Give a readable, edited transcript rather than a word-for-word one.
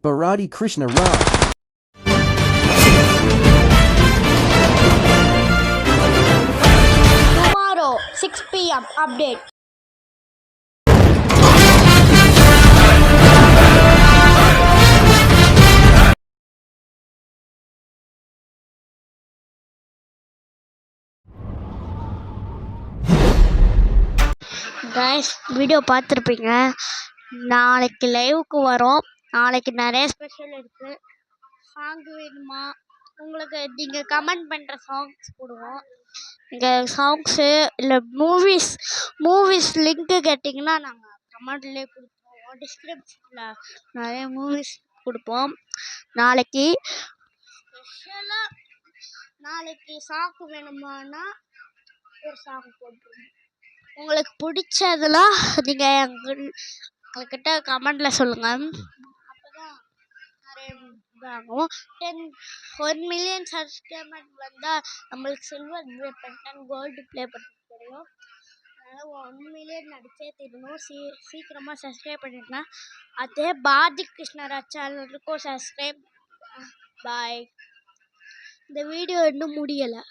Bharati Krishna Rao. Tomorrow 6 p.m. update. Guys, video பார்த்துருப்பீங்க. நாளைக்கு லைவுக்கு வரோம். நாளைக்கு நிறைய ஸ்பெஷல் இருக்குது. சாங் வேணுமா உங்களுக்கு? நீங்கள் கமெண்ட் பண்ணுற சாங்ஸ் போடுவோம். இங்கே சாங்ஸு இல்லை மூவிஸ் லிங்க்கு கேட்டிங்கன்னா நாங்கள் கமெண்ட்லேயே கொடுப்போம். டிஸ்கிரிப்ஷனில் நிறைய மூவிஸ் கொடுப்போம். நாளைக்கு ஸ்பெஷலாக நாளைக்கு சாங் வேணுமானா ஒரு சாங் போட்டுருவோம். உங்களுக்கு பிடிச்சதெல்லாம் நீங்கள் எங்ககிட்ட கமெண்டில் சொல்லுங்கள். அப்போ தான் நிறைய இதாகும். 1 மில்லியன் சப்ஸ்கிரைபர் வந்தால் நம்மளுக்கு silver play button, gold play button தெரியும். அதனால் 1 மில்லியன் அடிச்சே தீரணும். சீக்கிரமாக சப்ஸ்கிரைப் பண்ணிட்டேன்னா அதே பாரதி கிருஷ்ணராஜ் சேனலுக்கும் சப்ஸ்கிரைப். பாய். இந்த வீடியோ இன்னும் முடியலை.